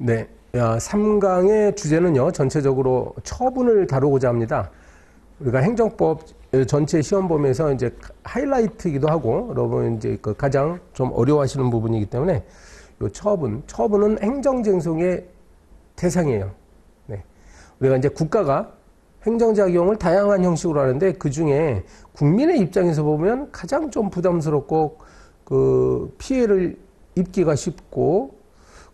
네. 3강의 주제는요, 전체적으로 처분을 다루고자 합니다. 우리가 행정법 전체 시험범위에서 이제 하이라이트이기도 하고, 여러분 이제 그 가장 좀 어려워하시는 부분이기 때문에, 요 처분은 행정쟁송의 대상이에요. 네. 우리가 이제 국가가 행정작용을 다양한 형식으로 하는데, 그 중에 국민의 입장에서 보면 가장 좀 부담스럽고, 그 피해를 입기가 쉽고,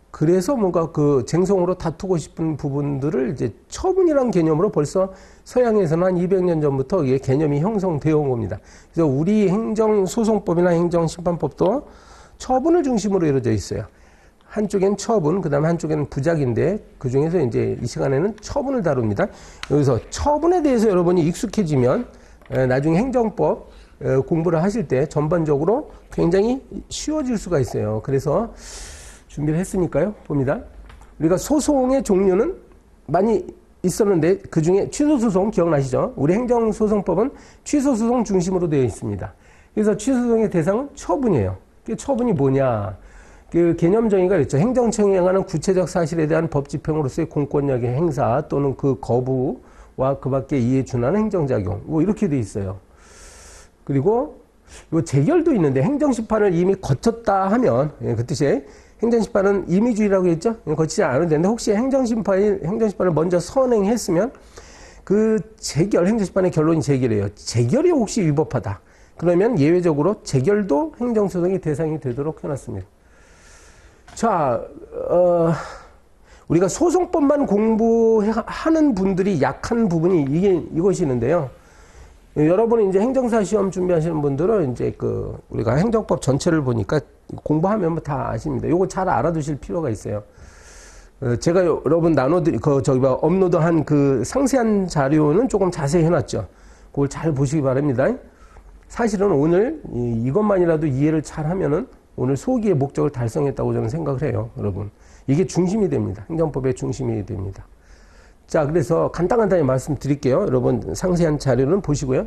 그래서 뭔가 그 쟁송으로 다투고 싶은 부분들을 이제 처분이란 개념으로 벌써 서양에서는 한 200년 전부터 이게 개념이 형성되어 온 겁니다. 그래서 우리 행정소송법이나 행정심판법도 처분을 중심으로 이루어져 있어요. 한쪽엔 처분, 그 다음에 한쪽엔 부작인데, 그 중에서 이제 이 시간에는 처분을 다룹니다. 여기서 처분에 대해서 여러분이 익숙해지면 나중에 행정법 공부를 하실 때 전반적으로 굉장히 쉬워질 수가 있어요. 그래서 준비를 했으니까요. 봅니다. 우리가 소송의 종류는 많이 있었는데, 그 중에 취소소송 기억나시죠? 우리 행정소송법은 취소소송 중심으로 되어 있습니다. 그래서 취소소송의 대상은 처분이에요. 그 처분이 뭐냐? 그 개념 정의가 있죠. 행정청이 행하는 구체적 사실에 대한 법 집행으로서의 공권력의 행사 또는 그 거부와 그 밖에 이에 준하는 행정작용. 뭐 이렇게 되어 있어요. 그리고 요 재결도 있는데, 행정심판을 이미 거쳤다 하면, 그 뜻이에요. 행정심판은 임의주의라고 했죠? 거치지 않아도 되는데, 혹시 행정심판을 먼저 선행했으면, 그 행정심판의 결론이 재결이에요. 재결이 혹시 위법하다. 그러면 예외적으로 재결도 행정소송의 대상이 되도록 해놨습니다. 자, 우리가 소송법만 공부하는 분들이 약한 부분이 이것이 있는데요. 여러분은 이제 행정사 시험 준비하시는 분들은 이제 우리가 행정법 전체를 보니까 공부하면 뭐 다 아십니다. 요거 잘 알아두실 필요가 있어요. 제가 여러분 업로드한 그 상세한 자료는 조금 자세히 해놨죠. 그걸 잘 보시기 바랍니다. 사실은 오늘 이것만이라도 이해를 잘 하면은 오늘 소기의 목적을 달성했다고 저는 생각을 해요, 여러분. 이게 중심이 됩니다. 행정법의 중심이 됩니다. 자, 그래서 간단히 말씀드릴게요. 여러분 상세한 자료는 보시고요.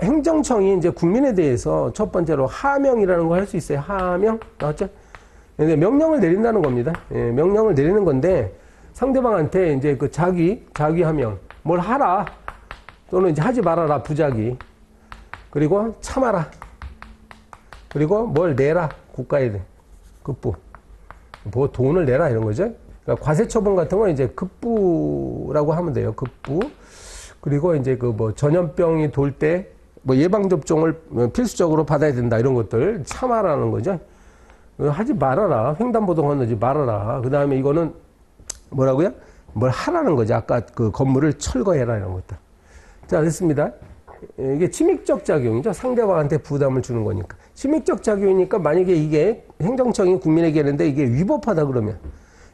행정청이 이제 국민에 대해서 첫 번째로 하명이라는 거 할 수 있어요. 하명 나왔죠? 명령을 내린다는 겁니다. 예, 명령을 내리는 건데, 상대방한테 이제 그 자기 하명, 뭘 하라 또는 이제 하지 말아라, 부자기. 그리고 참아라. 그리고 뭘 내라, 국가에 급부. 뭐 돈을 내라 이런 거죠. 그러니까 과세처분 같은 건 이제 급부라고 하면 돼요. 급부. 그리고 이제 전염병이 돌 때 예방접종을 필수적으로 받아야 된다. 이런 것들 참아라는 거죠. 하지 말아라. 횡단보도 건너지 말아라. 그 다음에 이거는 뭐라고요? 뭘 하라는 거죠. 아까 그 건물을 철거해라. 이런 것들. 자, 됐습니다. 이게 침익적 작용이죠. 상대방한테 부담을 주는 거니까. 침익적 작용이니까 만약에 이게 행정청이 국민에게 하는데 이게 위법하다 그러면,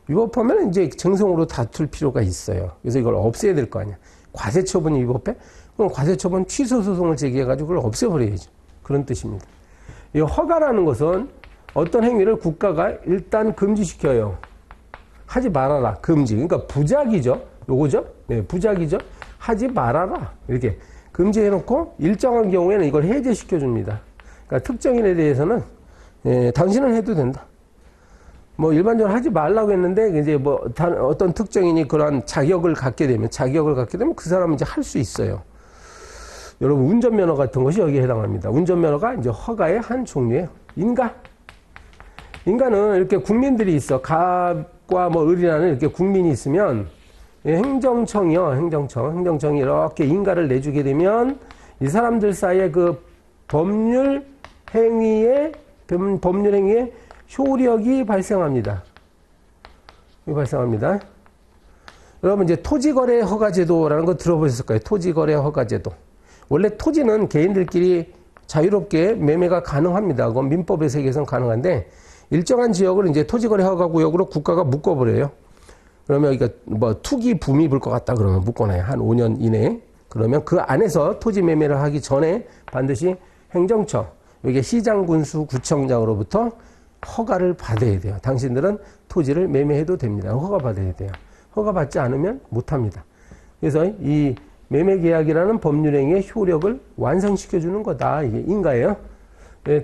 위법하면 이제 쟁송으로 다툴 필요가 있어요. 그래서 이걸 없애야 될 거 아니야. 과세처분이 위법해? 그럼 과세처분 취소소송을 제기해가지고 그걸 없애버려야죠. 그런 뜻입니다. 이 허가라는 것은 어떤 행위를 국가가 일단 금지시켜요. 하지 말아라. 금지. 그러니까 부작이죠. 요거죠? 네, 부작이죠. 하지 말아라. 이렇게 금지해놓고 일정한 경우에는 이걸 해제시켜줍니다. 그러니까 특정인에 대해서는 당신은 해도 된다. 일반적으로 하지 말라고 했는데, 이제 어떤 특정인이 그러한 자격을 갖게 되면 그 사람은 이제 할 수 있어요. 여러분, 운전면허 같은 것이 여기에 해당합니다. 운전면허가 이제 허가의 한 종류예요. 인간은 이렇게 국민들이 있어. 갑과 을이라는 이렇게 국민이 있으면, 행정청이 이렇게 인가를 내주게 되면, 이 사람들 사이에 그 법률 행위의 효력이 발생합니다. 여러분 이제 토지거래 허가제도라는 거 들어보셨을 거예요. 토지거래 허가제도. 원래 토지는 개인들끼리 자유롭게 매매가 가능합니다. 그건 민법의 세계에서는 가능한데, 일정한 지역을 이제 토지거래 허가구역으로 국가가 묶어버려요. 그러면 이게 투기 붐이 불 것 같다 그러면 묶어놔요. 한 5년 이내에. 그러면 그 안에서 토지 매매를 하기 전에 반드시 행정청, 이게 시장, 군수, 구청장으로부터 허가를 받아야 돼요. 당신들은 토지를 매매해도 됩니다. 허가 받아야 돼요. 허가 받지 않으면 못합니다. 그래서 이 매매계약이라는 법률행위의 효력을 완성시켜주는 거다. 이게 인가예요.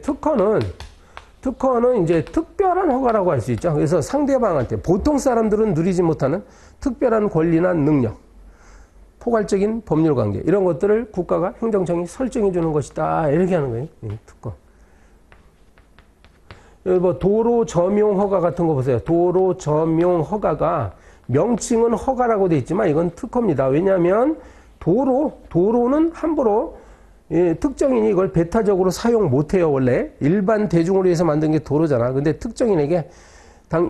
특허는 특허는 이제 특별한 허가라고 할 수 있죠. 그래서 상대방한테 보통 사람들은 누리지 못하는 특별한 권리나 능력, 포괄적인 법률 관계 이런 것들을 국가가 행정청이 설정해 주는 것이다. 이렇게 하는 거예요. 특허. 여기 뭐 도로 점용 허가 같은 거 보세요. 도로 점용 허가가 명칭은 허가라고 돼 있지만 이건 특허입니다. 왜냐하면 도로는 함부로 특정인이 이걸 배타적으로 사용 못해요. 원래 일반 대중을 위해서 만든 게 도로잖아. 근데 특정인에게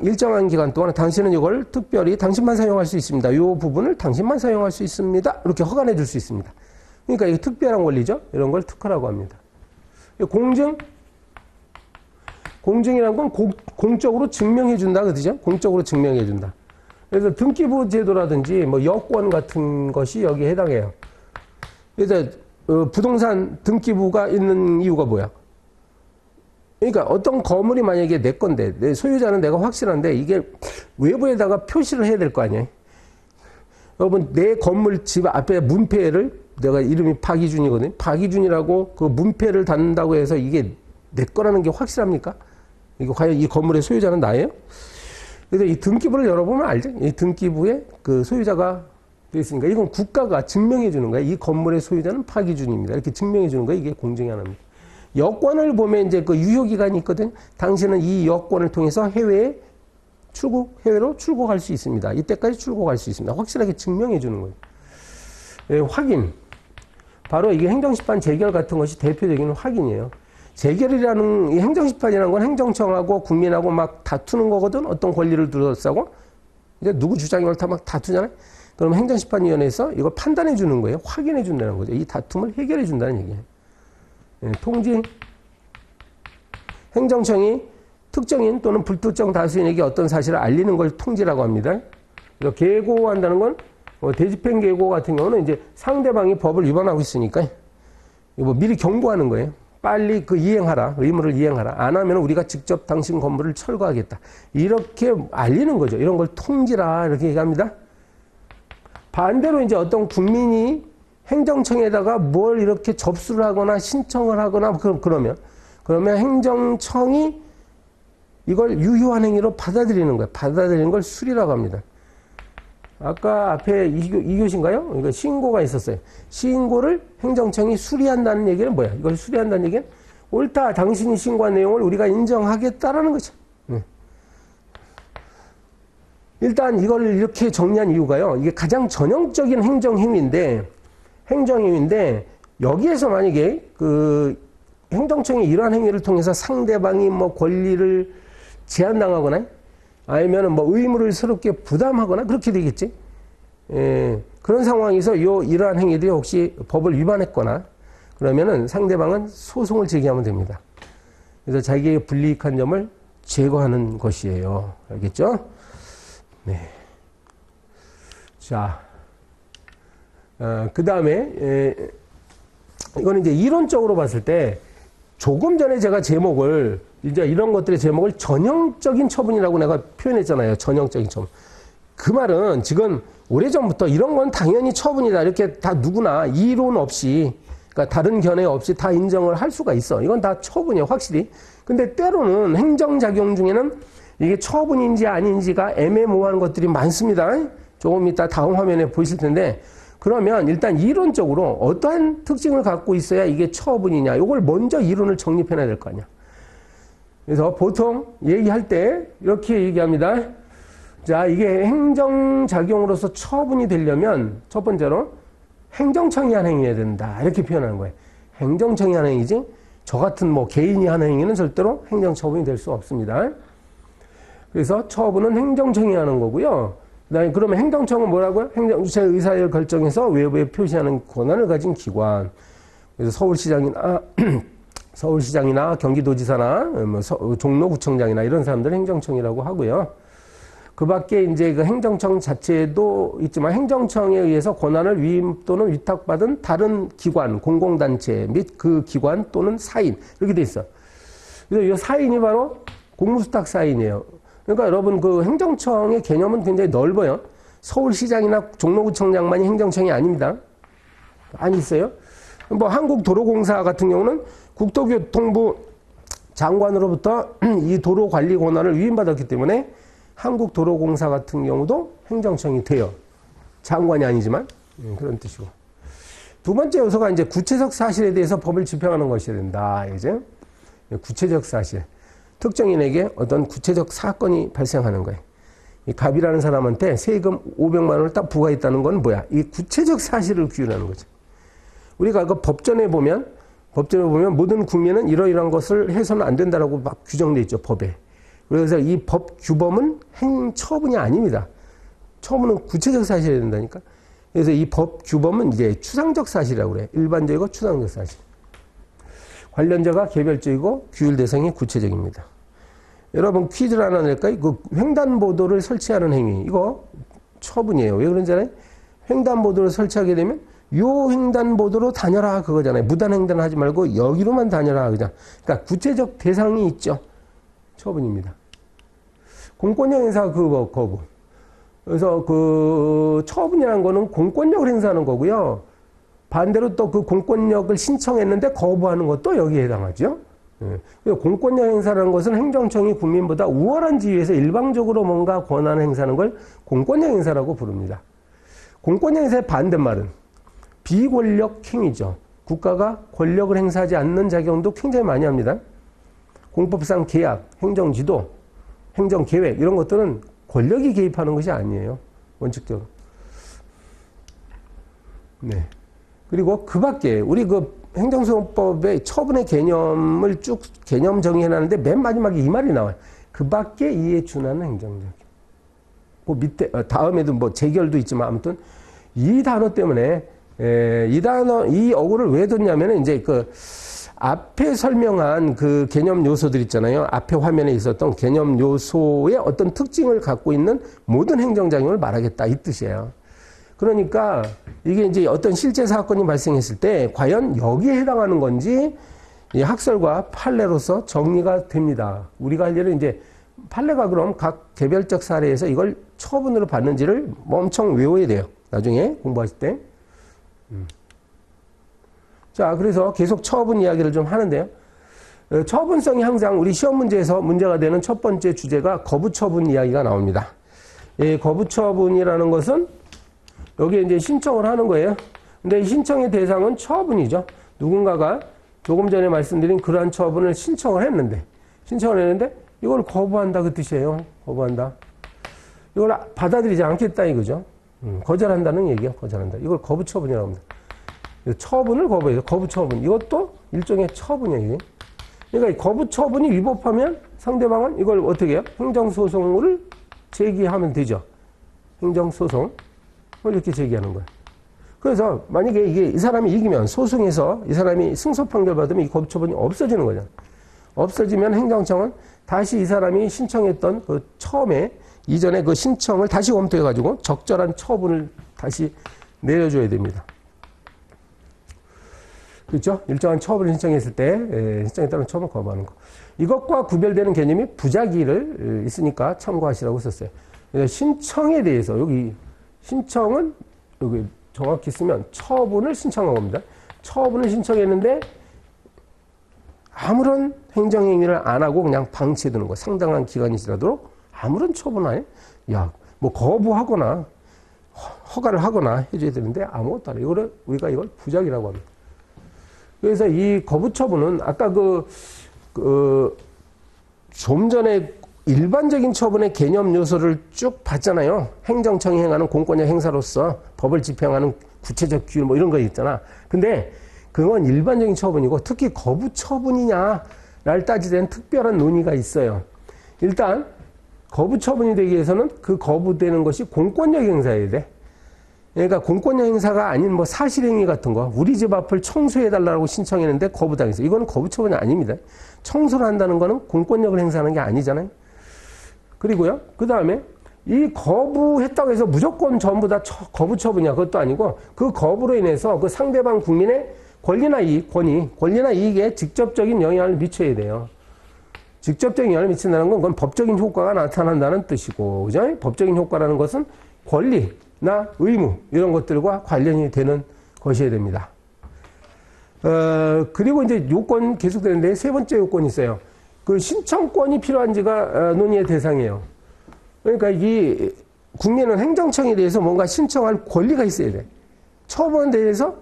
일정한 기간 동안 당신은 이걸 특별히 당신만 사용할 수 있습니다. 이 부분을 당신만 사용할 수 있습니다. 이렇게 허가내 줄 수 있습니다. 그러니까 이게 특별한 권리죠. 이런 걸 특허라고 합니다. 공증이라는 건 공적으로 증명해 준다. 그죠? 공적으로 증명해 준다. 그래서 등기부 제도라든지 뭐 여권 같은 것이 여기에 해당해요. 그래서 부동산 등기부가 있는 이유가 뭐야? 그러니까 어떤 건물이 만약에 내 건데 내 소유자는 내가 확실한데 이게 외부에다가 표시를 해야 될 거 아니에요? 여러분 내 건물 집 앞에 문패를 내가 이름이 박이준이거든요. 박이준이라고 그 문패를 닫는다고 해서 이게 내 거라는 게 확실합니까? 이거 과연 이 건물의 소유자는 나예요? 그래서 이 등기부를 열어보면 알죠? 이 등기부에 그 소유자가 되어 있으니까 이건 국가가 증명해 주는 거야. 이 건물의 소유자는 박이준입니다. 이렇게 증명해 주는 거야. 이게 공증의 하나입니다. 여권을 보면 이제 그 유효기간이 있거든. 당신은 이 여권을 통해서 해외로 출국할 수 있습니다. 이때까지 출국할 수 있습니다. 확실하게 증명해 주는 거예요. 네, 확인. 바로 이게 행정심판 재결 같은 것이 대표적인 확인이에요. 재결이라는 이 행정심판이라는 건 행정청하고 국민하고 막 다투는 거거든. 어떤 권리를 둘러싸고 이제 누구 주장이 옳다 막 다투잖아요. 그럼 행정심판위원회에서 이걸 판단해 주는 거예요. 확인해 준다는 거죠. 이 다툼을 해결해 준다는 얘기예요. 통지. 행정청이 특정인 또는 불특정 다수인에게 어떤 사실을 알리는 걸 통지라고 합니다. 그래서 계고한다는 건 대집행 계고 같은 경우는 이제 상대방이 법을 위반하고 있으니까 뭐 미리 경고하는 거예요. 빨리 그 이행하라. 의무를 이행하라. 안 하면 우리가 직접 당신 건물을 철거하겠다. 이렇게 알리는 거죠. 이런 걸 통지라 이렇게 얘기합니다. 반대로 이제 어떤 국민이 행정청에다가 뭘 이렇게 접수를 하거나 신청을 하거나 그러면 행정청이 이걸 유효한 행위로 받아들이는 거예요. 받아들이는 걸 수리라고 합니다. 아까 앞에 2교시인가요? 이거 신고가 있었어요. 신고를 행정청이 수리한다는 얘기는 뭐야? 이걸 수리한다는 얘기는 옳다. 당신이 신고한 내용을 우리가 인정하겠다라는 거죠. 일단 이걸 이렇게 정리한 이유가요. 이게 가장 전형적인 행정행위인데 여기에서 만약에 그 행정청이 이러한 행위를 통해서 상대방이 뭐 권리를 제한당하거나 아니면 뭐 의무를 새롭게 부담하거나 그렇게 되겠지. 그런 상황에서 이러한 행위들이 혹시 법을 위반했거나 그러면은 상대방은 소송을 제기하면 됩니다. 그래서 자기의 불이익한 점을 제거하는 것이에요. 알겠죠? 네. 자, 그 다음에 이거는 이제 이론적으로 봤을 때 조금 전에 제가 제목을 이제 이런 것들의 제목을 전형적인 처분이라고 내가 표현했잖아요. 전형적인 처분. 그 말은 지금 오래전부터 이런 건 당연히 처분이다. 이렇게 다 누구나 이론 없이 그러니까 다른 견해 없이 다 인정을 할 수가 있어. 이건 다 처분이야. 확실히. 근데 때로는 행정작용 중에는 이게 처분인지 아닌지가 애매모호한 것들이 많습니다. 조금 이따 다음 화면에 보이실 텐데 그러면 일단 이론적으로 어떠한 특징을 갖고 있어야 이게 처분이냐. 이걸 먼저 이론을 정립해놔야 될 거 아니야. 그래서 보통 얘기할 때 이렇게 얘기합니다. 자, 이게 행정작용으로서 처분이 되려면 첫 번째로 행정청이 한 행위해야 된다. 이렇게 표현하는 거예요. 행정청이 한 행위지 저 같은 뭐 개인이 한 행위는 절대로 행정처분이 될 수 없습니다. 그래서 처분은 행정청이 하는 거고요. 그다음에 그러면 행정청은 뭐라고요? 행정주체 의사를 결정해서 외부에 표시하는 권한을 가진 기관. 그래서 서울시장이나 경기도지사나 뭐 종로구청장이나 이런 사람들 행정청이라고 하고요. 그 밖에 이제 그 행정청 자체도 있지만 행정청에 의해서 권한을 위임 또는 위탁받은 다른 기관, 공공단체 및 그 기관 또는 사인 이렇게 돼 있어. 그래서 이 사인이 바로 공무수탁 사인이에요. 그러니까 여러분 그 행정청의 개념은 굉장히 넓어요. 서울시장이나 종로구청장만이 행정청이 아닙니다. 많이 있어요. 뭐 한국도로공사 같은 경우는 국토교통부 장관으로부터 이 도로 관리 권한을 위임받았기 때문에 한국도로공사 같은 경우도 행정청이 돼요. 장관이 아니지만 그런 뜻이고. 두 번째 요소가 이제 구체적 사실에 대해서 법을 집행하는 것이 된다. 이제 구체적 사실. 특정인에게 어떤 구체적 사건이 발생하는 거예요. 이 갑이라는 사람한테 세금 500만 원을 딱 부과했다는 건 뭐야? 이 구체적 사실을 규율하는 거죠. 우리가 그 법전에 보면 모든 국민은 이러이러한 것을 해서는 안 된다라고 막 규정돼 있죠, 법에. 그래서 이 법 규범은 행처분이 아닙니다. 처분은 구체적 사실이 된다니까. 그래서 이 법 규범은 이제 추상적 사실이라고 그래요. 일반적이고 추상적 사실. 관련자가 개별적이고 규율 대상이 구체적입니다. 여러분 퀴즈를 하나 낼까요? 그 횡단보도를 설치하는 행위, 이거 처분이에요. 왜 그런지 알아요? 횡단보도를 설치하게 되면 요 횡단보도로 다녀라 그거잖아요. 무단횡단을 하지 말고 여기로만 다녀라 그잖아. 그러니까 구체적 대상이 있죠. 처분입니다. 공권력 행사 거부. 그래서 그 처분이라는 거는 공권력을 행사하는 거고요. 반대로 또 그 공권력을 신청했는데 거부하는 것도 여기에 해당하죠. 공권력 행사라는 것은 행정청이 국민보다 우월한 지위에서 일방적으로 뭔가 권한을 행사하는 걸 공권력 행사라고 부릅니다. 공권력 행사의 반대말은 비권력 행위죠. 국가가 권력을 행사하지 않는 작용도 굉장히 많이 합니다. 공법상 계약, 행정지도, 행정계획 이런 것들은 권력이 개입하는 것이 아니에요. 원칙적으로. 네. 그리고 그 밖에 우리 그 행정소송법의 처분의 개념을 쭉 개념 정의해놨는데 맨 마지막에 이 말이 나와요. 그 밖에 이에 준하는 행정적. 그 밑에 다음에도 뭐 재결도 있지만 아무튼 이 단어 때문에 이 어구를 왜 뒀냐면은 이제 그 앞에 설명한 그 개념 요소들 있잖아요. 앞에 화면에 있었던 개념 요소의 어떤 특징을 갖고 있는 모든 행정작용을 말하겠다 이 뜻이에요. 그러니까 이게 이제 어떤 실제 사건이 발생했을 때 과연 여기에 해당하는 건지 이 학설과 판례로서 정리가 됩니다. 우리가 할 일은 이제 판례가 그럼 각 개별적 사례에서 이걸 처분으로 받는지를 엄청 외워야 돼요. 나중에 공부하실 때. 자, 그래서 계속 처분 이야기를 좀 하는데요. 처분성이 항상 우리 시험 문제에서 문제가 되는 첫 번째 주제가 거부처분 이야기가 나옵니다. 이 거부처분이라는 것은 여기에 이제 신청을 하는 거예요. 근데 이 신청의 대상은 처분이죠. 누군가가 조금 전에 말씀드린 그러한 처분을 신청을 했는데 이걸 거부한다 그 뜻이에요. 거부한다. 이걸 받아들이지 않겠다 이거죠. 거절한다는 얘기예요. 거절한다. 이걸 거부처분이라고 합니다. 처분을 거부해요. 거부처분. 이것도 일종의 처분이에요. 그러니까 이 거부처분이 위법하면 상대방은 이걸 어떻게 해요? 행정소송을 제기하면 되죠. 행정소송을 이렇게 제기하는 거예요. 그래서 만약에 이게 이 사람이 이기면 소송에서 이 사람이 승소 판결 받으면 이 거부처분이 없어지는 거잖아요. 없어지면 행정청은 다시 이 사람이 신청했던 그 처음에 이전에 그 신청을 다시 검토해가지고 적절한 처분을 다시 내려줘야 됩니다. 그렇죠? 일정한 처분을 신청했을 때 신청에 따른 처분을 거부하는 거. 이것과 구별되는 개념이 부작위를 있으니까 참고하시라고 썼어요. 그래서 신청에 대해서 여기 신청은 여기 정확히 쓰면 처분을 신청한 겁니다. 처분을 신청했는데 아무런 행정행위를 안 하고 그냥 방치해두는 거. 상당한 기간이 지나도록 아무런 처분 안 해. 야, 뭐 거부하거나 허가를 하거나 해줘야 되는데 아무것도 안 해. 우리가 이걸 부작위라고 합니다. 그래서 이 거부처분은 아까 좀 전에 일반적인 처분의 개념 요소를 쭉 봤잖아요. 행정청이 행하는 공권력 행사로서 법을 집행하는 구체적 규율 뭐 이런 거 있잖아. 근데 그건 일반적인 처분이고 특히 거부처분이냐를 따지는 특별한 논의가 있어요. 일단 거부처분이 되기 위해서는 그 거부되는 것이 공권력 행사여야 돼. 그러니까 공권력 행사가 아닌 뭐 사실행위 같은 거, 우리 집 앞을 청소해달라고 신청했는데 거부당했어요. 이거는 거부처분이 아닙니다. 청소를 한다는 거는 공권력을 행사하는 게 아니잖아요. 그리고요, 그 다음에 이 거부했다고 해서 무조건 전부 다 거부처분이야. 그것도 아니고 그 거부로 인해서 그 상대방 국민의 권리나 이익에 직접적인 영향을 미쳐야 돼요. 직접적인 영향을 미친다는 건 그건 법적인 효과가 나타난다는 뜻이고, 그죠? 법적인 효과라는 것은 권리나 의무 이런 것들과 관련이 되는 것이어야 됩니다. 그리고 이제 요건 계속되는데 세 번째 요건이 있어요. 그 신청권이 필요한지가 논의의 대상이에요. 그러니까 이 국민은 행정청에 대해서 뭔가 신청할 권리가 있어야 돼. 처분에 대해서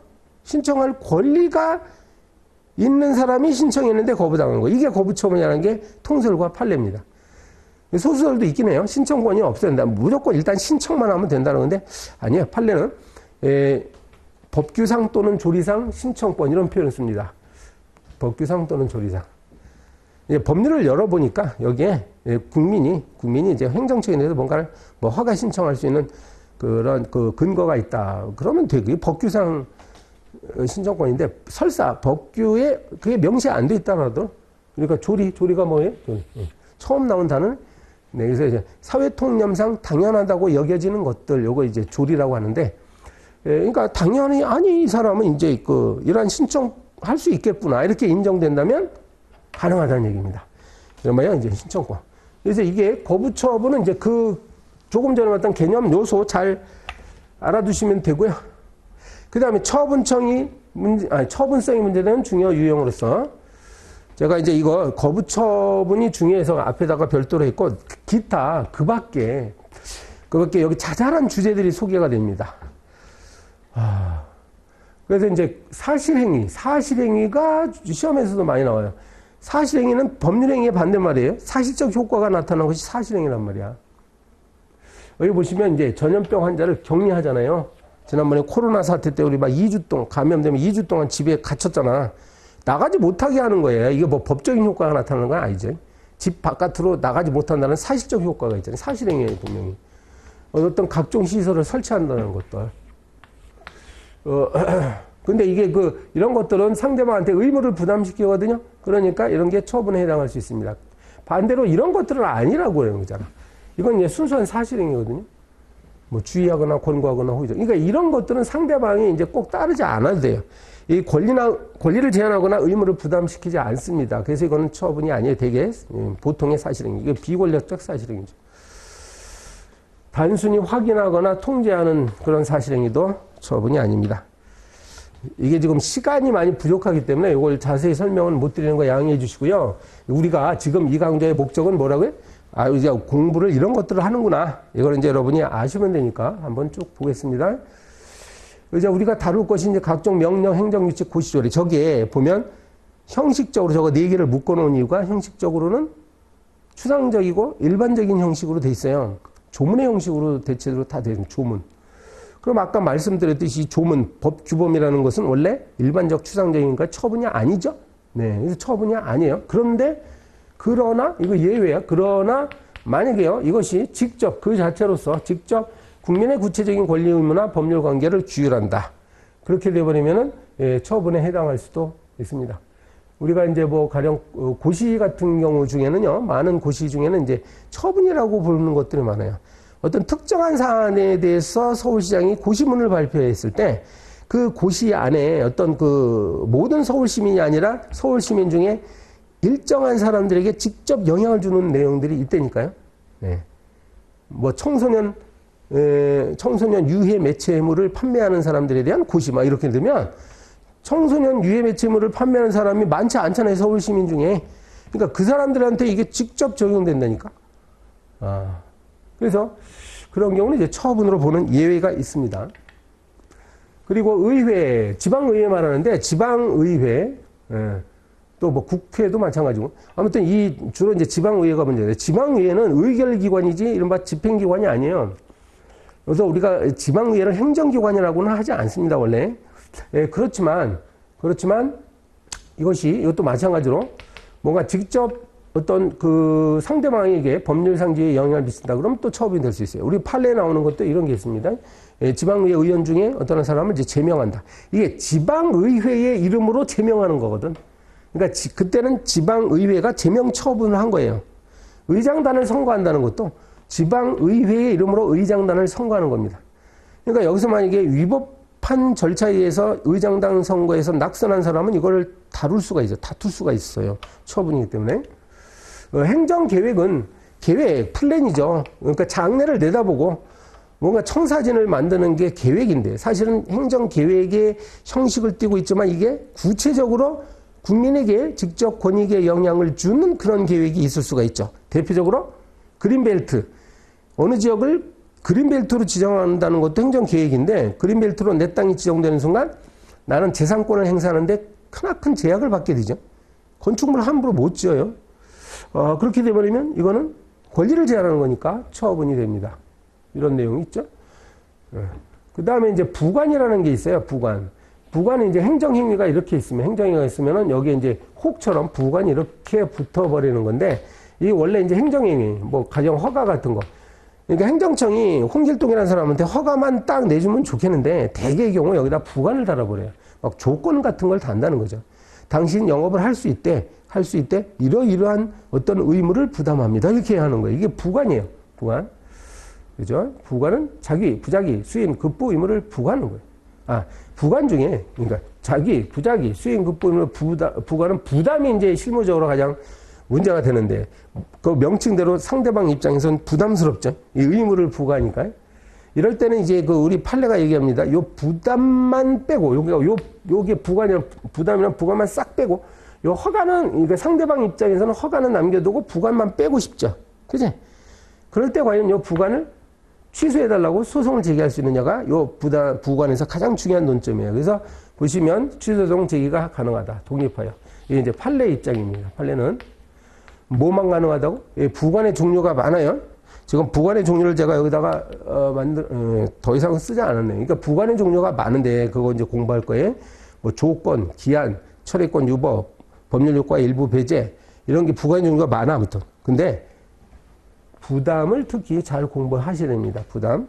신청할 권리가 있는 사람이 신청했는데 거부당한 거. 이게 거부처분이라는 게 통설과 판례입니다. 소수설도 있긴 해요. 신청권이 없어야 된다. 무조건 일단 신청만 하면 된다는 건데 아니에요. 판례는 법규상 또는 조리상 신청권 이런 표현을 씁니다. 법규상 또는 조리상. 법률을 열어보니까 여기에 국민이 이제 행정청에 대해서 뭔가를 뭐 허가 신청할 수 있는 그런 그 근거가 있다. 그러면 되게 법규상 신청권인데 설사 법규에 그게 명시 안 돼 있다라도 그러니까 조리가 뭐예요? 처음 나온 단어는 그래서 이제 사회통념상 당연하다고 여겨지는 것들 요거 이제 조리라고 하는데 그러니까 당연히 아니 이 사람은 이제 이러한 신청할 수 있겠구나 이렇게 인정된다면 가능하다는 얘기입니다. 그러면 이제 신청권. 그래서 이게 거부처분은 이제 조금 전에 봤던 개념 요소 잘 알아두시면 되고요. 그 다음에 처분성이 문제되는 중요 유형으로서 제가 이제 이거 거부처분이 중요해서 앞에다가 별도로 했고 기타 그 밖에 여기 자잘한 주제들이 소개가 됩니다. 그래서 이제 사실행위가 시험에서도 많이 나와요. 사실행위는 법률행위의 반대말이에요. 사실적 효과가 나타나는 것이 사실행위란 말이야. 여기 보시면 이제 전염병 환자를 격리하잖아요. 지난번에 코로나 사태 때 우리 막 2주 동안 감염되면 2주 동안 집에 갇혔잖아. 나가지 못하게 하는 거예요. 이게 뭐 법적인 효과가 나타나는 건 아니죠. 집 바깥으로 나가지 못한다는 사실적 효과가 있잖아요. 사실행위에 분명히. 어떤 각종 시설을 설치한다는 것들. 근데 이게 이런 것들은 상대방한테 의무를 부담시키거든요. 그러니까 이런 게 처분에 해당할 수 있습니다. 반대로 이런 것들은 아니라고 그러는 거잖아. 이건 이제 순수한 사실행위거든요. 뭐 주의하거나 권고하거나 호의적. 그러니까 이런 것들은 상대방이 이제 꼭 따르지 않아도 돼요. 이 권리를 제한하거나 의무를 부담시키지 않습니다. 그래서 이거는 처분이 아니에요. 되게 보통의 사실행위. 이게 비권력적 사실행위죠. 단순히 확인하거나 통제하는 그런 사실행위도 처분이 아닙니다. 이게 지금 시간이 많이 부족하기 때문에 이걸 자세히 설명은 못 드리는 거 양해해 주시고요. 우리가 지금 이 강좌의 목적은 뭐라고요? 이제 공부를 이런 것들을 하는구나. 이걸 이제 여러분이 아시면 되니까 한번 쭉 보겠습니다. 이제 우리가 다룰 것이 이제 각종 명령, 행정규칙, 고시조례. 저기에 보면 형식적으로 저거 4개를 묶어놓은 이유가 형식적으로는 추상적이고 일반적인 형식으로 돼 있어요. 조문의 형식으로 대체로 다 되는 조문. 그럼 아까 말씀드렸듯이 조문, 법 규범이라는 것은 원래 일반적 추상적인가 처분이 아니죠. 네, 그래서 처분이 아니에요. 그러나 이거 예외야. 그러나 만약에요, 이것이 직접 그 자체로서 직접 국민의 구체적인 권리 의무나 법률 관계를 규율한다. 그렇게 되어버리면은 처분에 해당할 수도 있습니다. 우리가 이제 뭐 가령 고시 같은 경우 중에는요, 많은 고시 중에는 이제 처분이라고 부르는 것들이 많아요. 어떤 특정한 사안에 대해서 서울시장이 고시문을 발표했을 때 그 고시 안에 어떤 모든 서울시민이 아니라 서울시민 중에 일정한 사람들에게 직접 영향을 주는 내용들이 있다니까요. 네. 뭐 청소년 유해 매체물을 판매하는 사람들에 대한 고시 막 이렇게 되면 청소년 유해 매체물을 판매하는 사람이 많지 않잖아요. 서울시민 중에. 그러니까 그 사람들한테 이게 직접 적용된다니까. 그래서 그런 경우는 이제 처분으로 보는 예외가 있습니다. 그리고 의회, 지방의회 말하는데 지방의회, 또 뭐 국회도 마찬가지고. 아무튼 주로 이제 지방의회가 문제예요. 지방의회는 의결기관이지 이른바 집행기관이 아니에요. 그래서 우리가 지방의회를 행정기관이라고는 하지 않습니다, 원래. 그렇지만 이것도 마찬가지로 뭔가 직접 어떤 상대방에게 법률상지에 영향을 미친다 그러면 또 처분이 될 수 있어요. 우리 판례에 나오는 것도 이런 게 있습니다. 지방의회 의원 중에 어떤 사람을 이제 제명한다. 이게 지방의회의 이름으로 제명하는 거거든. 그러니까 그때는 지방의회가 제명 처분을 한 거예요. 의장단을 선거한다는 것도 지방의회의 이름으로 의장단을 선거하는 겁니다. 그러니까 여기서 만약에 위법한 절차에 의해서 의장단 선거에서 낙선한 사람은 이걸 다툴 수가 있어요. 처분이기 때문에. 행정계획은 플랜이죠. 그러니까 장래를 내다보고 뭔가 청사진을 만드는 게 계획인데 사실은 행정계획의 형식을 띠고 있지만 이게 구체적으로 국민에게 직접 권익에 영향을 주는 그런 계획이 있을 수가 있죠. 대표적으로 그린벨트. 어느 지역을 그린벨트로 지정한다는 것도 행정계획인데 그린벨트로 내 땅이 지정되는 순간 나는 재산권을 행사하는데 크나큰 제약을 받게 되죠. 건축물을 함부로 못 지어요. 그렇게 돼버리면 이거는 권리를 제한하는 거니까 처분이 됩니다. 이런 내용이 있죠. 그 다음에 이제 부관이라는 게 있어요. 부관. 부관은 이제 행정행위가 이렇게 있으면, 행정행위가 있으면은 여기에 이제 혹처럼 부관이 이렇게 붙어버리는 건데, 이게 원래 이제 행정행위, 뭐 가정 허가 같은 거. 그러니까 행정청이 홍길동이라는 사람한테 허가만 딱 내주면 좋겠는데, 대개의 경우 여기다 부관을 달아버려요. 막 조건 같은 걸 단다는 거죠. 당신 영업을 할 수 있대, 이러이러한 어떤 의무를 부담합니다. 이렇게 하는 거예요. 이게 부관이에요. 부관. 그죠? 부관은 자기, 부자기, 수인, 급부 의무를 부과하는 거예요. 부관 중에, 그러니까 자기, 부자기, 수인, 급부 의무를 부과하는 부담이 이제 실무적으로 가장 문제가 되는데, 그 명칭대로 상대방 입장에서는 부담스럽죠. 이 의무를 부과하니까. 이럴 때는 이제 그 우리 판례가 얘기합니다. 요 부담만 빼고, 요게 부관이랑 부담이랑 부관만 싹 빼고, 요 허가는, 그러니까 상대방 입장에서는 허가는 남겨두고 부관만 빼고 싶죠. 그지? 그럴 때 과연 요 부관을 취소해달라고 소송을 제기할 수 있느냐가 요 부관에서 가장 중요한 논점이에요. 그래서 보시면 취소소송 제기가 가능하다. 독립하여. 이게 이제 판례 입장입니다. 판례는 뭐만 가능하다고? 부관의 종류가 많아요. 지금 부관의 종류를 제가 여기다가 더 이상 쓰지 않았네요. 그러니까 부관의 종류가 많은데 그거 이제 공부할 거예요. 뭐 조건, 기한, 철회권 유법, 법률 효과 일부 배제 이런 게 부관의 종류가 많아 아무튼. 근데 부담을 특히 잘 공부하셔야 됩니다. 부담.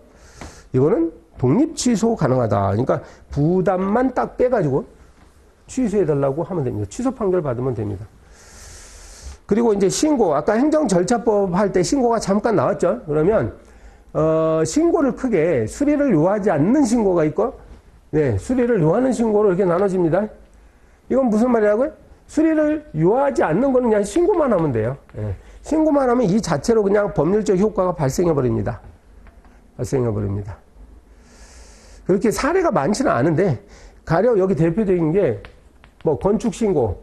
이거는 독립 취소 가능하다. 그러니까 부담만 딱 빼가지고 취소해달라고 하면 됩니다. 취소 판결 받으면 됩니다. 그리고 이제 신고. 아까 행정절차법 할 때 신고가 잠깐 나왔죠. 그러면 신고를 크게 수리를 요하지 않는 신고가 있고, 네, 수리를 요하는 신고로 이렇게 나눠집니다. 이건 무슨 말이라고요? 수리를 요하지 않는 거는 그냥 신고만 하면 돼요. 네. 신고만 하면 이 자체로 그냥 법률적 효과가 발생해버립니다. 발생해버립니다. 그렇게 사례가 많지는 않은데, 가령 여기 대표적인 게, 뭐, 건축신고,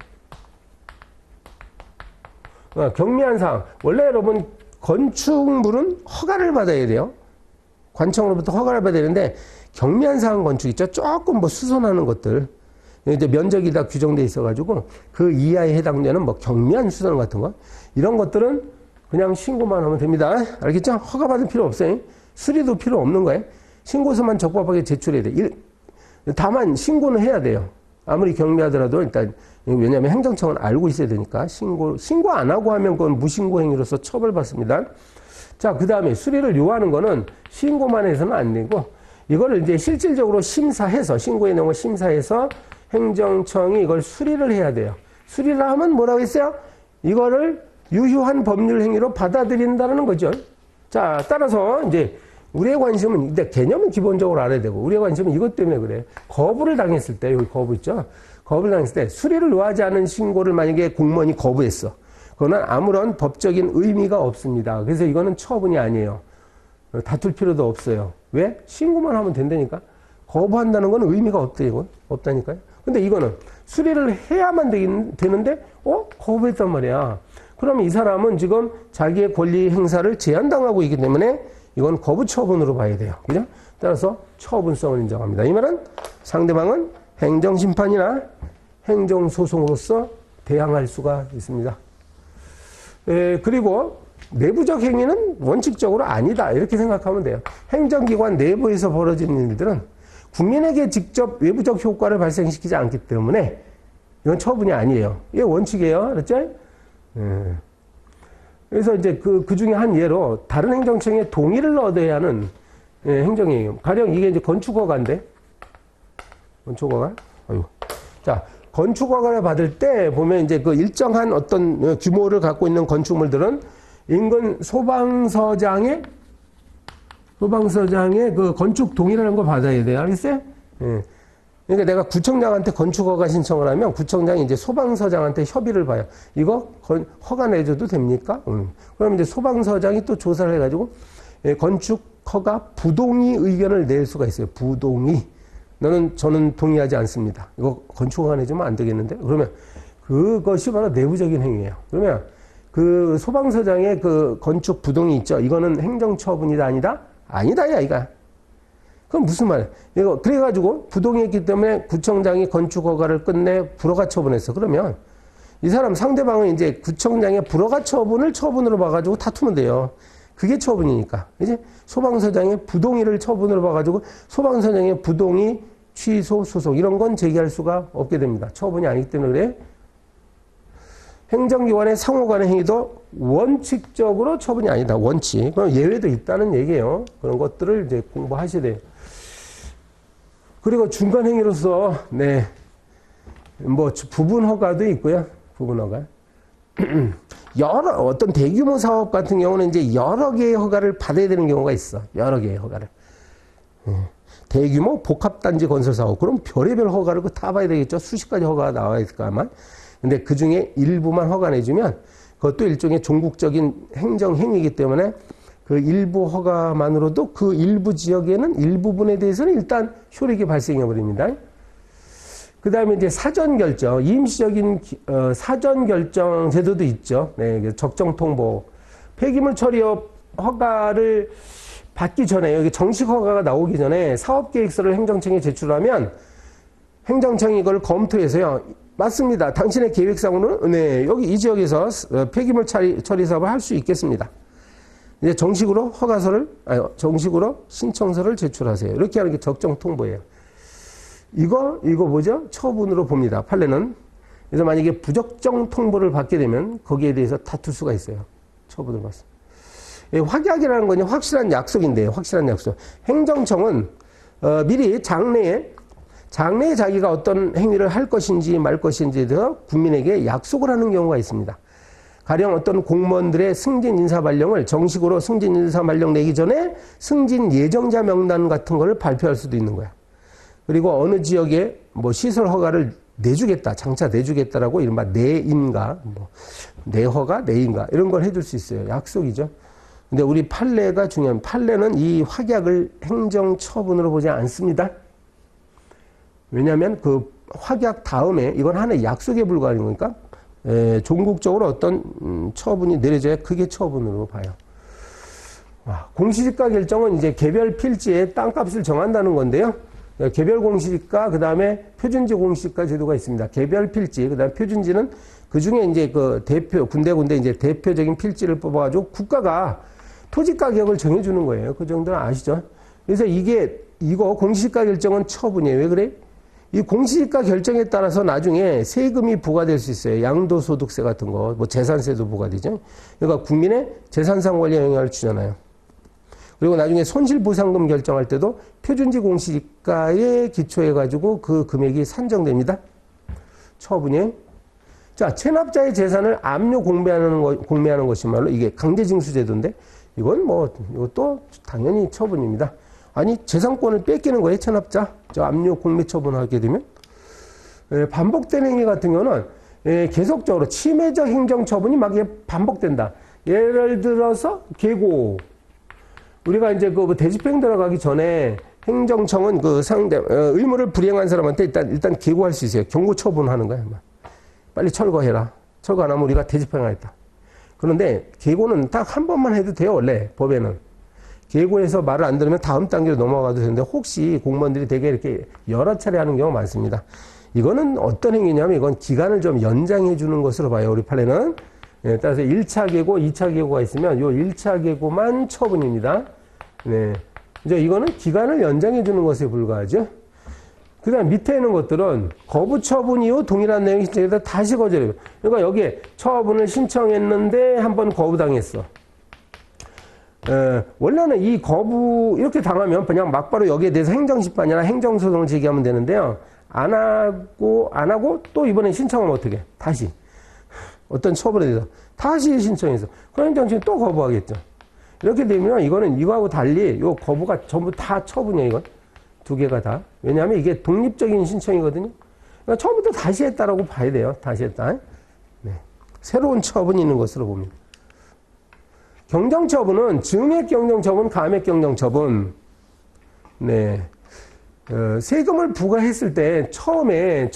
경미한 사항. 원래 여러분, 건축물은 허가를 받아야 돼요. 관청으로부터 허가를 받아야 되는데, 경미한 사항 건축 있죠? 조금 뭐 수선하는 것들. 이제 면적이 다 규정돼 있어가지고 그 이하에 해당되는 뭐 경미한 수선 같은 거 이런 것들은 그냥 신고만 하면 됩니다. 알겠죠? 허가 받을 필요 없어요. 수리도 필요 없는 거예요. 신고서만 적법하게 제출해야 돼. 다만 신고는 해야 돼요. 아무리 경미하더라도 일단 왜냐하면 행정청은 알고 있어야 되니까 신고 안 하고 하면 그건 무신고 행위로서 처벌받습니다. 자, 그 다음에 수리를 요하는 거는 신고만 해서는 안 되고 이거를 이제 실질적으로 심사해서 신고의 내용을 심사해서 행정청이 이걸 수리를 해야 돼요. 수리를 하면 뭐라고 했어요? 이거를 유효한 법률 행위로 받아들인다는 거죠. 자, 따라서 이제 우리의 관심은, 근데 개념은 기본적으로 알아야 되고, 우리의 관심은 이것 때문에 그래요. 거부를 당했을 때, 여기 거부 있죠? 거부를 당했을 때, 수리를 요하지 않은 신고를 만약에 공무원이 거부했어. 그거는 아무런 법적인 의미가 없습니다. 그래서 이거는 처분이 아니에요. 다툴 필요도 없어요. 왜? 신고만 하면 된다니까? 거부한다는 건 의미가 없다니까요? 근데 이거는 수리를 해야만 되는데, 거부했단 말이야. 그러면 이 사람은 지금 자기의 권리 행사를 제한당하고 있기 때문에 이건 거부 처분으로 봐야 돼요. 그죠? 따라서 처분성을 인정합니다. 이 말은 상대방은 행정심판이나 행정소송으로서 대항할 수가 있습니다. 그리고 내부적 행위는 원칙적으로 아니다. 이렇게 생각하면 돼요. 행정기관 내부에서 벌어지는 일들은 국민에게 직접 외부적 효과를 발생시키지 않기 때문에 이건 처분이 아니에요. 이게 원칙이에요. 알았죠? 그래서 이제 그 중에 한 예로 다른 행정청의 동의를 얻어야 하는 행정행위. 가령 이게 이제 건축허가인데, 건축허가? 자, 건축허가를 받을 때 보면 이제 그 일정한 어떤 규모를 갖고 있는 건축물들은 인근 소방서장의 그 건축 동의라는 걸 받아야 돼요. 알겠어요? 예. 그러니까 내가 구청장한테 건축허가 신청을 하면 구청장이 이제 소방서장한테 협의를 봐요. 이거 허가 내줘도 됩니까? 그럼 이제 소방서장이 또 조사를 해가지고 건축허가 부동의 의견을 낼 수가 있어요. 부동의. 저는 동의하지 않습니다. 이거 건축허가 내주면 안 되겠는데? 그러면 그것이 바로 내부적인 행위예요. 그러면 그 소방서장의 그 건축 부동이 있죠. 이거는 행정처분이다 아니다? 아니다, 야, 이거. 그럼 무슨 말이야? 이거, 그래가지고 부동이 있기 때문에 구청장이 건축 허가를 끝내 불허가 처분했어. 그러면 이 사람 상대방은 이제 구청장의 불허가 처분을 처분으로 봐가지고 다투면 돼요. 그게 처분이니까. 이제 소방서장의 부동의를 처분으로 봐가지고 소방서장의 부동의 취소, 소속 이런 건 제기할 수가 없게 됩니다. 처분이 아니기 때문에 그래. 행정기관의 상호간의 행위도 원칙적으로 처분이 아니다. 원칙. 그럼 예외도 있다는 얘기예요. 그런 것들을 이제 공부하셔야 돼요. 그리고 중간 행위로서 네, 뭐 부분 허가도 있고요. 부분 허가. 여러 어떤 대규모 사업 같은 경우는 이제 여러 개의 허가를 받아야 되는 경우가 있어. 여러 개의 허가를. 대규모 복합단지 건설 사업. 그럼 별의별 허가를 다 봐야 되겠죠. 수십 가지 허가가 나와야 될까만. 근데 그 중에 일부만 허가 내주면 그것도 일종의 종국적인 행정 행위이기 때문에 그 일부 허가만으로도 그 일부 지역에는 일부분에 대해서는 일단 효력이 발생해 버립니다. 그 다음에 이제 사전결정, 임시적인 사전결정 제도도 있죠. 네, 적정통보. 폐기물 처리 허가를 받기 전에, 여기 정식 허가가 나오기 전에 사업계획서를 행정청에 제출하면 행정청이 이걸 검토해서요. 맞습니다. 당신의 계획상으로는 네, 여기 이 지역에서 폐기물 처리 사업을 할 수 있겠습니다. 이제 정식으로 정식으로 신청서를 제출하세요. 이렇게 하는 게 적정통보예요. 이거 뭐죠? 처분으로 봅니다. 판례는. 그래서 만약에 부적정 통보를 받게 되면 거기에 대해서 다툴 수가 있어요. 처분을 받습니다. 확약이라는 건 확실한 약속인데요. 확실한 약속. 행정청은 미리 장래에 자기가 어떤 행위를 할 것인지 말 것인지에 대해서 국민에게 약속을 하는 경우가 있습니다. 가령 어떤 공무원들의 승진 인사 발령을 정식으로 승진 인사 발령 내기 전에 승진 예정자 명단 같은 거를 발표할 수도 있는 거야. 그리고 어느 지역에 뭐 시설 허가를 내주겠다, 장차 내주겠다라고 이른바 내인가, 뭐 내허가, 내인가 이런 걸 해줄 수 있어요. 약속이죠. 근데 우리 판례가 중요한 판례는 이 확약을 행정처분으로 보지 않습니다. 왜냐하면 그 확약 다음에 이건 하나의 약속에 불과한 거니까 종국적으로 어떤 처분이 내려져야 그게 처분으로 봐요. 공시지가 결정은 이제 개별 필지의 땅값을 정한다는 건데요. 개별 공시지가, 그 다음에 표준지 공시지가 제도가 있습니다. 개별 필지, 그 다음에 표준지는 그 중에 이제 그 군데군데 이제 대표적인 필지를 뽑아가지고 국가가 토지 가격을 정해주는 거예요. 그 정도는 아시죠? 그래서 이거 공시지가 결정은 처분이에요. 왜 그래? 이 공시지가 결정에 따라서 나중에 세금이 부과될 수 있어요. 양도소득세 같은 거, 뭐 재산세도 부과되죠. 그러니까 국민의 재산상 권리에 영향을 주잖아요. 그리고 나중에 손실보상금 결정할 때도 표준지 공시지가에 기초해가지고 그 금액이 산정됩니다. 처분이. 자, 체납자의 재산을 압류 공매하는 것이말로 이게 강제징수제도인데 이것도 당연히 처분입니다. 아니, 재산권을 뺏기는 거예요, 체납자. 압류 공매 처분하게 되면. 반복된 행위 같은 경우는 계속적으로 침해적 행정처분이 막 반복된다. 예를 들어서 계고. 우리가 이제 그 대집행 들어가기 전에 행정청은 그 의무를 불이행한 사람한테 일단 계고할 수 있어요. 경고 처분하는 거야. 빨리 철거해라. 철거 안 하면 우리가 대집행하겠다. 그런데 계고는 딱 한 번만 해도 돼요, 원래 법에는. 계고해서 말을 안 들으면 다음 단계로 넘어가도 되는데 혹시 공무원들이 되게 이렇게 여러 차례 하는 경우가 많습니다. 이거는 어떤 행위냐면 이건 기간을 좀 연장해 주는 것으로 봐요, 우리 판례는. 따라서 1차 계고, 2차 계고가 있으면 요 1차 계고만 처분입니다. 네. 이제 이거는 기간을 연장해 주는 것에 불과하죠. 그 다음 밑에 있는 것들은 거부 처분 이후 동일한 내용이 신청해서 다시 거절해요. 그러니까 여기에 처분을 신청했는데 한번 거부당했어. 원래는 이 거부 이렇게 당하면 그냥 막바로 여기에 대해서 행정심판이나 행정소송을 제기하면 되는데요. 안 하고 또 이번에 신청하면 어떻게? 다시. 어떤 처분에 대해서 다시 신청해서 그럼 행정심이 또 거부하겠죠. 이렇게 되면 이거는 이거하고 달리 요 거부가 전부 다 처분이에요. 이건 두 개가 다. 왜냐하면 이게 독립적인 신청이거든요. 그러니까 처음부터 다시 했다라고 봐야 돼요. 다시 했다. 네. 새로운 처분이 있는 것으로 봅니다. 경정처분은 증액 경정처분, 감액 경정처분. 네. 세금을 부과했을 때 처음에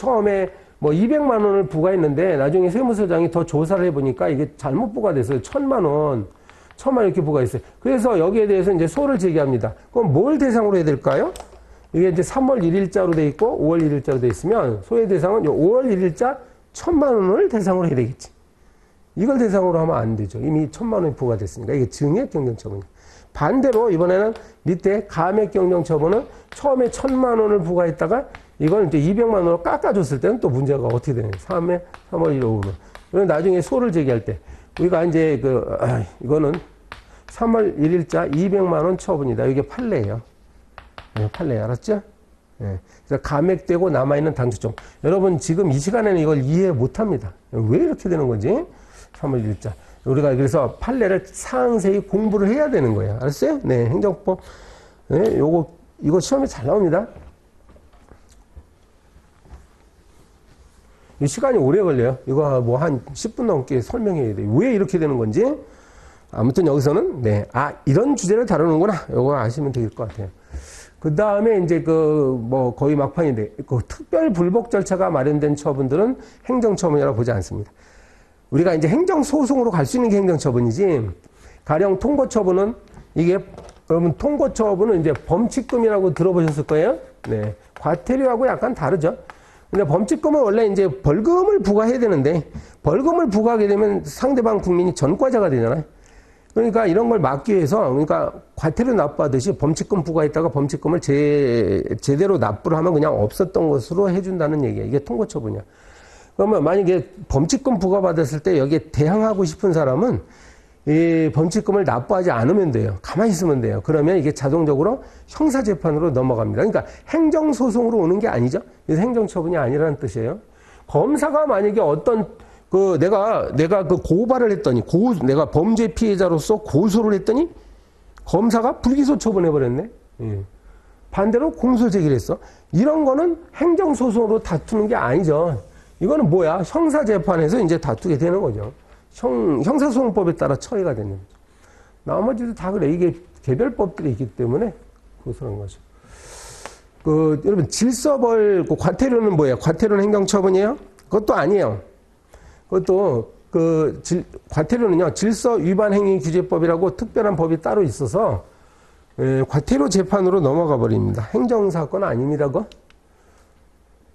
뭐 200만 원을 부과했는데 나중에 세무서장이 더 조사를 해보니까 이게 잘못 부과됐어요. 1000만 원. 1000만 원 이렇게 부과했어요. 그래서 여기에 대해서 이제 소를 제기합니다. 그럼 뭘 대상으로 해야 될까요? 이게 이제 3월 1일자로 돼 있고 5월 1일자로 돼 있으면 소의 대상은 5월 1일자 1000만 원을 대상으로 해야 되겠지. 이걸 대상으로 하면 안 되죠. 이미 1000만 원이 부과됐으니까. 이게 증액 경정처분이에요. 반대로 이번에는 밑에 가액 경정처분은 처음에 1000만 원을 부과했다가 이걸 이제 200만 원으로 깎아줬을 때는 또 문제가 어떻게 되냐. 3월 1일 5분. 그럼 나중에 소를 제기할 때 우리가 이제 이거는 3월 1일자 200만 원 처분이다. 이게 판례예요. 네, 판례 알았죠? 네. 그래서 감액되고 남아있는 당초점. 여러분 지금 이 시간에는 이걸 이해 못합니다. 왜 이렇게 되는 건지. 3월 1일자. 우리가 그래서 판례를 상세히 공부를 해야 되는 거예요. 알았어요? 네, 행정법. 네, 이거 시험에 잘 나옵니다. 이 시간이 오래 걸려요. 이거 뭐 한 10분 넘게 설명해야 돼요. 왜 이렇게 되는 건지. 아무튼 여기서는, 네, 이런 주제를 다루는구나. 이거 아시면 될 것 같아요. 그 다음에 이제 거의 막판인데, 특별 불복 절차가 마련된 처분들은 행정처분이라고 보지 않습니다. 우리가 이제 행정소송으로 갈 수 있는 게 행정처분이지, 가령 통고처분은, 여러분, 통고처분은 이제 범칙금이라고 들어보셨을 거예요? 네. 과태료하고 약간 다르죠? 근데 범칙금은 원래 이제 벌금을 부과해야 되는데, 벌금을 부과하게 되면 상대방 국민이 전과자가 되잖아요. 그러니까 이런 걸 막기 위해서, 그러니까 과태료 납부하듯이 범칙금 부과했다가 범칙금을 제대로 납부를 하면 그냥 없었던 것으로 해준다는 얘기예요. 이게 통고처분이야. 그러면 만약에 범칙금 부과받았을 때 여기에 대항하고 싶은 사람은 이 범칙금을 납부하지 않으면 돼요. 가만히 있으면 돼요. 그러면 이게 자동적으로 형사재판으로 넘어갑니다. 그러니까 행정소송으로 오는 게 아니죠. 그래서 행정처분이 아니라는 뜻이에요. 검사가 만약에 어떤 내가 고발을 했더니, 내가 범죄 피해자로서 고소를 했더니, 검사가 불기소 처분해버렸네? 예. 반대로 공소 제기를 했어. 이런 거는 행정소송으로 다투는 게 아니죠. 이거는 뭐야? 형사재판에서 이제 다투게 되는 거죠. 형사소송법에 따라 처리가 되는 거죠. 나머지도 다 그래. 이게 개별법들이 있기 때문에 그런 거죠. 여러분, 질서벌, 과태료는 뭐예요? 과태료는 행정처분이에요? 그것도 아니에요. 그것도 과태료는요, 질서 위반 행위 규제법이라고 특별한 법이 따로 있어서 과태료 재판으로 넘어가 버립니다. 행정사건 아닙니다, 그거.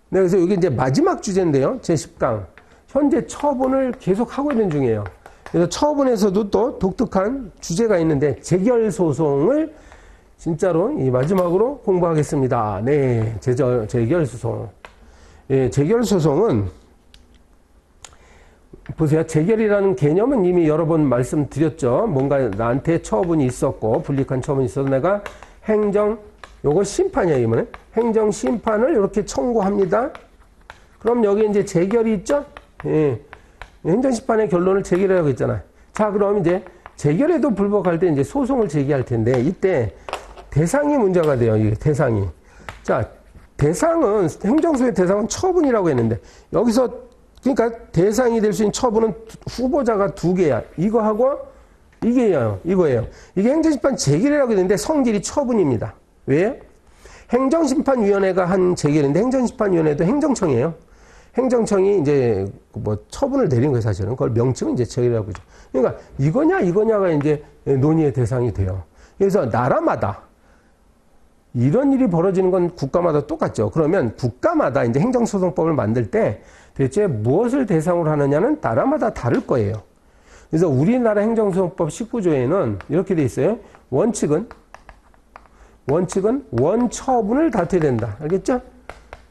네, 그래서 이게 이제 마지막 주제인데요, 제10강. 현재 처분을 계속 하고 있는 중이에요. 그래서 처분에서도 또 독특한 주제가 있는데, 재결소송을 진짜로 이 마지막으로 공부하겠습니다. 네, 재결소송. 예, 재결소송은 보세요. 재결이라는 개념은 이미 여러 번 말씀드렸죠. 뭔가 나한테 처분이 있었고, 불리한 처분이 있어서 내가 요거 심판이에요, 이번에. 행정심판을 이렇게 청구합니다. 그럼 여기 이제 재결이 있죠? 예. 행정심판의 결론을 재결이라고 했잖아요. 자, 그럼 이제 재결에도 불복할 때 이제 소송을 제기할 텐데, 이때 대상이 문제가 돼요, 이게 대상이. 자, 대상은, 행정소의 대상은 처분이라고 했는데, 여기서 그러니까 대상이 될 수 있는 처분은 후보자가 2개야. 이거하고 이거예요. 이게 행정심판 재결이라고 했는데 성질이 처분입니다. 왜요? 행정심판위원회가 한 재결인데 행정심판위원회도 행정청이에요. 행정청이 이제 처분을 내린 거예요, 사실은. 그걸 명칭은 이제 재결이라고 하죠. 그러니까 이거냐가 이제 논의의 대상이 돼요. 그래서 나라마다 이런 일이 벌어지는 건 국가마다 똑같죠. 그러면 국가마다 이제 행정소송법을 만들 때 대체 무엇을 대상으로 하느냐는 나라마다 다를 거예요. 그래서 우리나라 행정소송법 19조에는 이렇게 돼 있어요. 원칙은 원처분을 다투어야 된다. 알겠죠?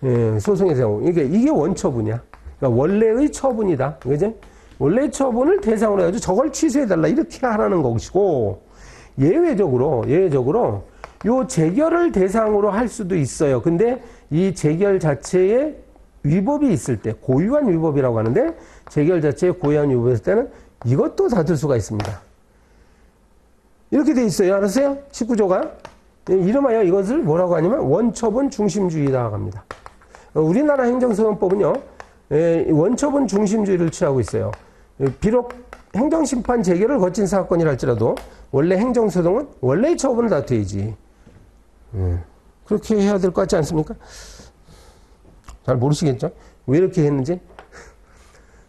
예, 소송의 대상. 이게 원처분이야. 그러니까 원래의 처분이다. 그죠? 원래 처분을 대상으로 해가지고 저걸 취소해달라. 이렇게 하라는 것이고, 예외적으로 요 재결을 대상으로 할 수도 있어요. 근데 이 재결 자체에 위법이 있을 때, 고유한 위법이라고 하는데, 재결 자체에 고유한 위법이 있을 때는 이것도 다툴 수가 있습니다. 이렇게 돼 있어요. 알았어요? 19조가. 이름하여 이것을 뭐라고 하냐면 원처분 중심주의라고 합니다. 우리나라 행정소송법은요, 원처분 중심주의를 취하고 있어요. 비록 행정심판 재결을 거친 사건이라 할지라도 원래 행정소송은 원래의 처분을 다투어야지. 그렇게 해야 될 것 같지 않습니까? 잘 모르시겠죠? 왜 이렇게 했는지?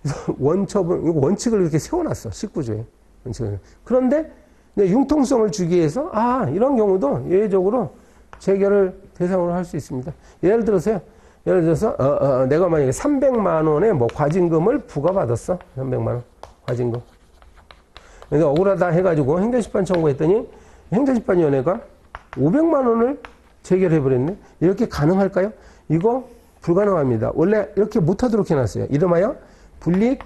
그래서 원칙을 이렇게 세워놨어. 19조에. 원칙을. 그런데 융통성을 주기 위해서, 이런 경우도 예외적으로 재결을 대상으로 할 수 있습니다. 예를 들어서, 내가 만약에 300만 원의 뭐 과징금을 부과받았어. 300만 원. 과징금. 그래서 억울하다 해가지고 행정심판 청구했더니 행정심판위원회가 500만 원을 재결해버렸네. 이렇게 가능할까요? 이거 불가능합니다. 원래 이렇게 못하도록 해놨어요. 이름하여 불이익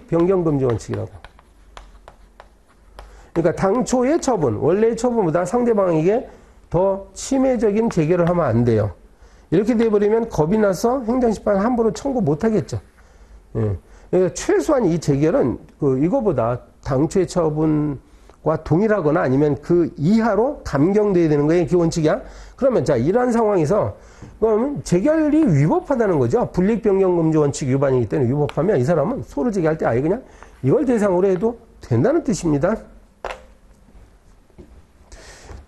변경금지 원칙이라고. 그러니까 당초의 처분, 원래의 처분보다 상대방에게 더 침해적인 재결을 하면 안 돼요. 이렇게 돼버리면 겁이 나서 행정심판 함부로 청구 못하겠죠. 그러니까 최소한 이 재결은 이거보다 당초의 처분과 동일하거나 아니면 그 이하로 감경돼야 되는 거예요. 기원칙이야. 그러면 자, 이러한 상황에서 그러면 재결이 위법하다는 거죠. 불이익 변경금지 원칙 위반이기 때문에 위법하면 이 사람은 소를 제기할 때 아예 그냥 이걸 대상으로 해도 된다는 뜻입니다.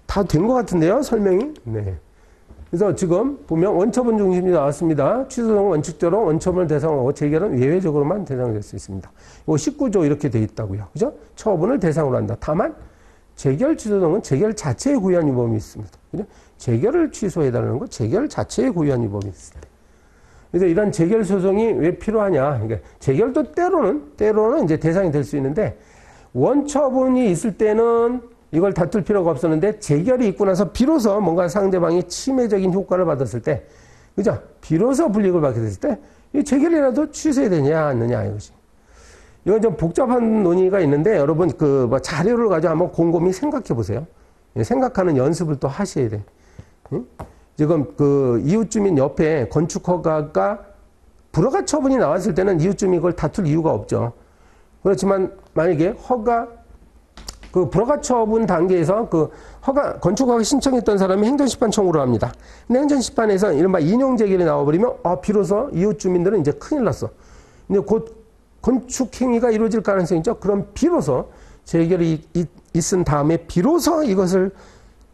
다 된 것 같은데요, 설명이? 네. 그래서 지금 보면 원처분 중심이 나왔습니다. 취소는 원칙적으로 원처분을 대상으로 재결은 예외적으로만 대상이 될 수 있습니다. 이거 19조 이렇게 돼 있다고요. 그죠? 처분을 대상으로 한다. 다만 재결 취소 등은 재결 자체에 고유한 위법이 있습니다. 그죠? 재결을 취소해달라는 거, 재결 자체에 고유한 위법이 있습니다. 그래서 이런 재결 소송이 왜 필요하냐? 그러니까 재결도 때로는 이제 대상이 될 수 있는데 원처분이 있을 때는 이걸 다툴 필요가 없었는데 재결이 있고 나서 비로소 뭔가 상대방이 침해적인 효과를 받았을 때, 그죠? 비로소 불이익을 받게 됐을 때 이 재결이라도 취소해야 되냐 안 되냐 이거지. 이건 좀 복잡한 논의가 있는데 여러분 뭐 자료를 가지고 한번 곰곰이 생각해 보세요. 생각하는 연습을 또 하셔야 돼. 지금 이웃주민 옆에 건축허가가 불허가 처분이 나왔을 때는 이웃주민이 이걸 다툴 이유가 없죠. 그렇지만 만약에 불허가 처분 단계에서 건축허가 신청했던 사람이 행정심판 청구를 합니다. 근데 행정심판에서 이른바 인용재결이 나와버리면, 비로소 이웃주민들은 이제 큰일 났어. 근데 곧 건축행위가 이루어질 가능성이 있죠. 그럼 비로소 재결이 있은 다음에 비로소 이것을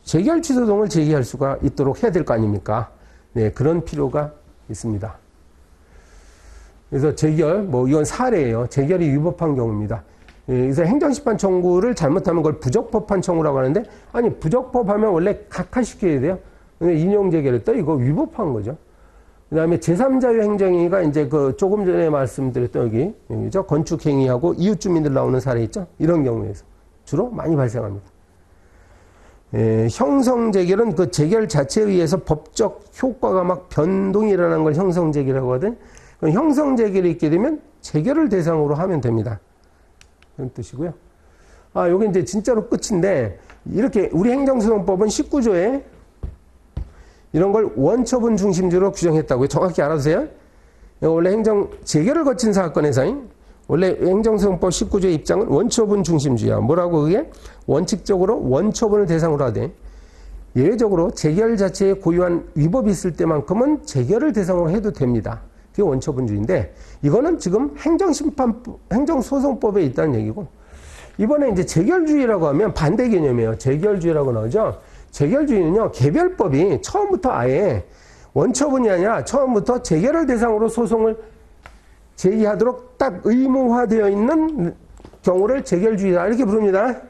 재결 취소 등을 제기할 수가 있도록 해야 될 거 아닙니까? 네, 그런 필요가 있습니다. 그래서 재결, 이건 사례예요. 재결이 위법한 경우입니다. 그래서 행정심판 청구를 잘못하면 그걸 부적법한 청구라고 하는데, 아니, 부적법하면 원래 각하시켜야 돼요. 근데 인용재결했다? 이거 위법한 거죠. 그 다음에 제3자유 행정행위가 이제 조금 전에 말씀드렸던 여기죠. 건축행위하고 이웃주민들 나오는 사례 있죠. 이런 경우에서 주로 많이 발생합니다. 형성재결은 그 재결 자체에 의해서 법적 효과가 막 변동이 일어나는 걸 형성재결이라고 하거든. 형성재결이 있게 되면 재결을 대상으로 하면 됩니다. 그런 뜻이고요. 요게 이제 진짜로 끝인데, 이렇게 우리 행정소송법은 19조에 이런 걸 원처분 중심주로 규정했다고요. 정확히 알아두세요. 원래 재결을 거친 사건에서 원래 행정소송법 19조의 입장은 원처분 중심주의야. 뭐라고 그게? 원칙적으로 원처분을 대상으로 하되 예외적으로 재결 자체에 고유한 위법이 있을 때만큼은 재결을 대상으로 해도 됩니다. 그게 원처분주의인데 이거는 지금 행정소송법에 있다는 얘기고, 이번에 이제 재결주의라고 하면 반대 개념이에요. 재결주의라고 나오죠. 재결주의는요, 개별법이 처음부터 아예 원처분이 아니라 처음부터 재결을 대상으로 소송을 제기하도록 딱 의무화되어 있는 경우를 재결주의다 이렇게 부릅니다.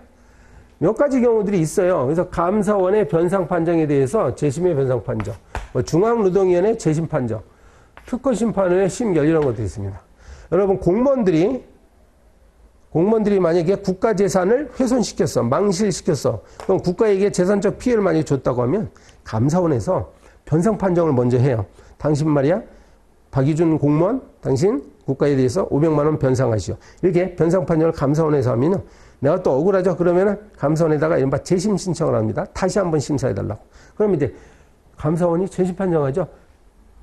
몇 가지 경우들이 있어요. 그래서 감사원의 변상 판정에 대해서 재심의 변상 판정, 중앙노동위원회 재심 판정, 특허심판원의 심결 이런 것도 있습니다. 여러분 공무원들이 만약에 국가 재산을 훼손시켰어, 망실시켰어, 그럼 국가에게 재산적 피해를 많이 줬다고 하면 감사원에서 변상 판정을 먼저 해요. 당신 말이야, 박희준 공무원, 당신 국가에 대해서 500만 원 변상하시오. 이렇게 변상 판정을 감사원에서 하면요, 내가 또 억울하죠. 그러면은 감사원에다가 이른바 재심 신청을 합니다. 다시 한번 심사해달라고. 그럼 이제 감사원이 재심 판정하죠.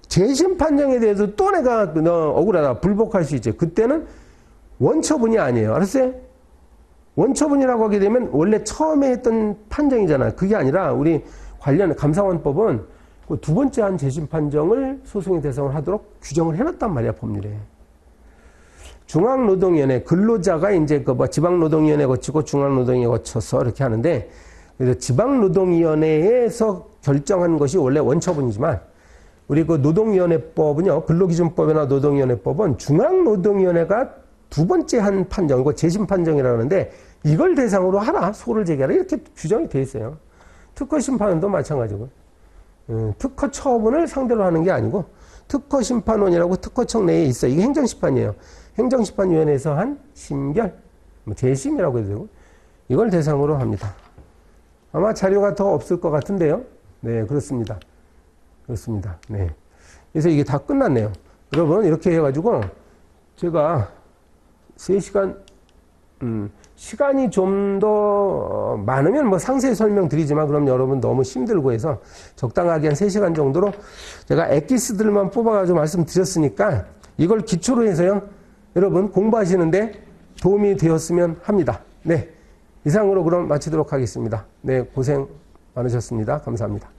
재심 판정에 대해서 또 내가 너 억울하다, 불복할 수 있죠. 그때는 원처분이 아니에요. 알았어요? 원처분이라고 하게 되면 원래 처음에 했던 판정이잖아요. 그게 아니라 우리 관련 감사원법은 그 두 번째 한 재심 판정을 소송의 대상을 하도록 규정을 해놨단 말이야, 법률에. 중앙노동위원회, 근로자가 이제 지방노동위원회 거치고 중앙노동위원회 거쳐서 이렇게 하는데, 그래서 지방노동위원회에서 결정한 것이 원래 원처분이지만, 우리 그 노동위원회법은요, 근로기준법이나 노동위원회법은 중앙노동위원회가 두 번째 한 판정, 이거 재심 판정이라고 하는데 이걸 대상으로 하라, 소를 제기하라 이렇게 규정이 돼 있어요. 특허 심판원도 마찬가지고, 특허 처분을 상대로 하는 게 아니고 특허 심판원이라고 특허청 내에 있어. 이게 행정심판이에요. 행정심판위원회에서 한 심결, 뭐 재심이라고 해도 되고 이걸 대상으로 합니다. 아마 자료가 더 없을 것 같은데요. 네, 그렇습니다. 그렇습니다. 네. 그래서 이게 다 끝났네요. 여러분, 이렇게 해가지고, 제가 3시간, 시간이 좀 더 많으면 뭐 상세히 설명드리지만, 그럼 여러분 너무 힘들고 해서 적당하게 한 3시간 정도로 제가 엑기스들만 뽑아가지고 말씀드렸으니까, 이걸 기초로 해서요, 여러분 공부하시는데 도움이 되었으면 합니다. 네. 이상으로 그럼 마치도록 하겠습니다. 네, 고생 많으셨습니다. 감사합니다.